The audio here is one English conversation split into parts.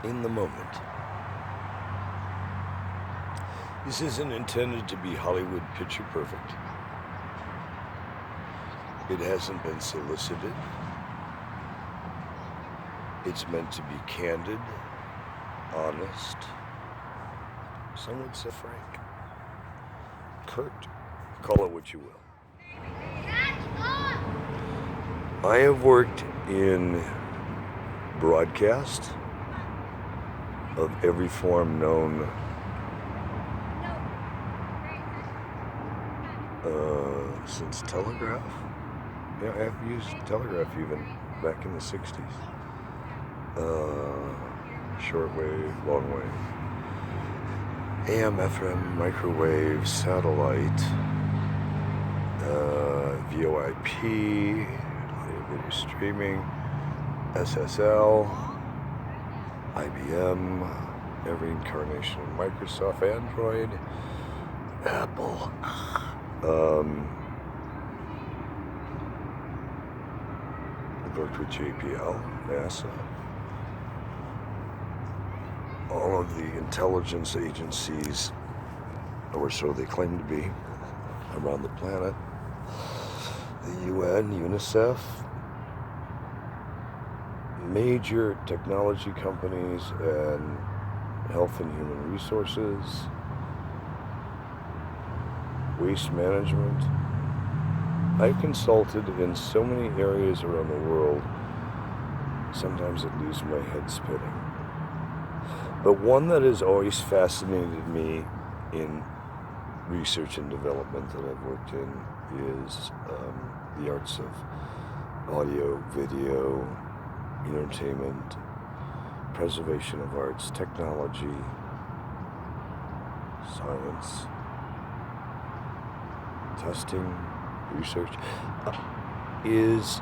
in the moment. This isn't intended to be Hollywood picture perfect. It hasn't been solicited. It's meant to be candid, honest, some would say frank. Kurt, call it what you will. I have worked in broadcast of every form known since telegraph. Yeah, I've used telegraph even back in the 60s. Shortwave, longwave, AM, FM, microwave, satellite, VoIP, audio video streaming, SSL, IBM, every incarnation of Microsoft, Android, Apple. I've worked with JPL, NASA, all of the intelligence agencies, or so they claim to be, around the planet, the UN, UNICEF, major technology companies, and health and human resources, waste management. I've consulted in so many areas around the world, sometimes it leaves my head spinning. But one that has always fascinated me in research and development that I've worked in is the arts of audio, video, entertainment, preservation of arts, technology, science, testing, research, is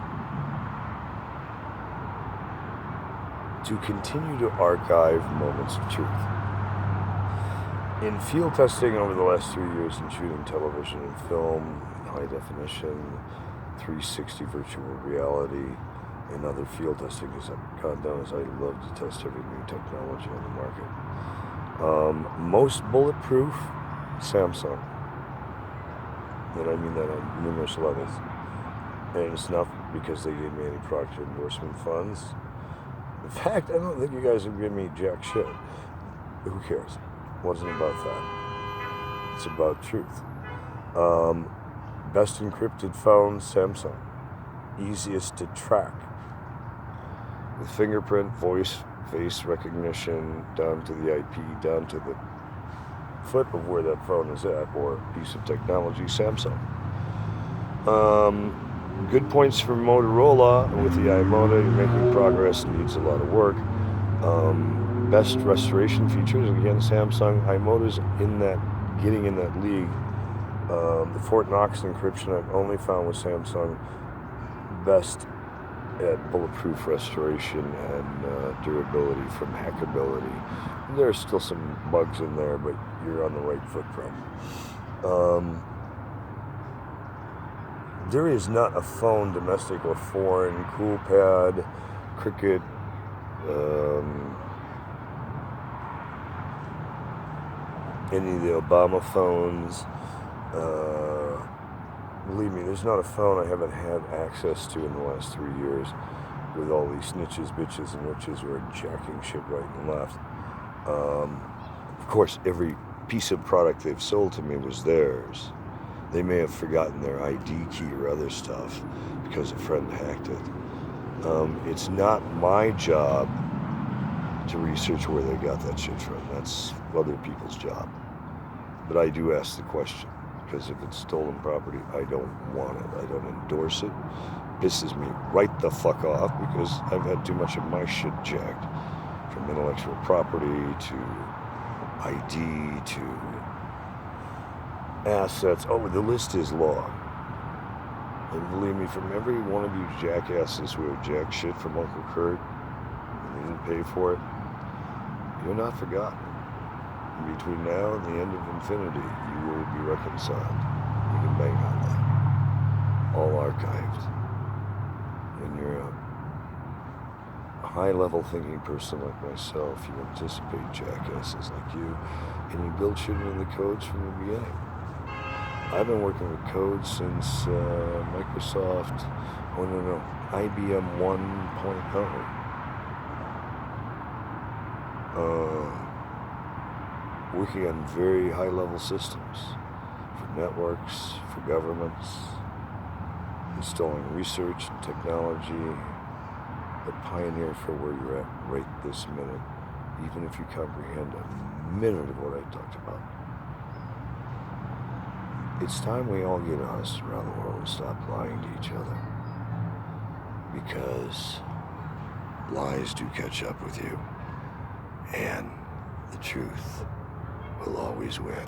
to continue to archive moments of truth. In field testing over the last 3 years in shooting television and film, high definition, 360 virtual reality, and other field testing as I've gone down, as I love to test every new technology on the market. Most bulletproof, Samsung. And I mean that on numerous levels. And it's not because they gave me any product endorsement funds. In fact, I don't think you guys have given me jack shit. Who cares? It wasn't about that. It's about truth. Best encrypted phone, Samsung. Easiest to track. With fingerprint, voice, face recognition, down to the IP, down to the foot of where that phone is at, or piece of technology, Samsung. Good points for Motorola with the iMoto. You're making progress, needs a lot of work. Best restoration features, again, Samsung. iMoto's getting in that league. The Fort Knox encryption I've only found with Samsung best at bulletproof restoration and durability from hackability. There are still some bugs in there, but you're on the right footprint. There is not a phone, domestic or foreign, CoolPad, Cricket, any of the Obama phones. Believe me, there's not a phone I haven't had access to in the last 3 years with all these snitches, bitches, and witches who are jacking shit right and left. Of course, every piece of product they've sold to me was theirs. They may have forgotten their ID key or other stuff because a friend hacked it. It's not my job to research where they got that shit from. That's other people's job. But I do ask the question, because if it's stolen property, I don't want it. I don't endorse it. Pisses me right the fuck off because I've had too much of my shit jacked, from intellectual property to ID to assets. Oh, the list is long. And believe me, from every one of you jackasses who have jacked shit from Uncle Kurt and didn't pay for it, you're not forgotten. And between now and the end of infinity, you will be reconciled. You can bang on that. All archived. And you're high-level thinking person like myself, you anticipate jackasses like you, and you build shit into the codes from the beginning. I've been working with codes since Microsoft, IBM 1.0. Working on very high-level systems for networks, for governments, installing research and technology, a pioneer for where you're at right this minute, even if you comprehend a minute of what I talked about. It's time we all get honest around the world and stop lying to each other, because lies do catch up with you, and the truth will always win.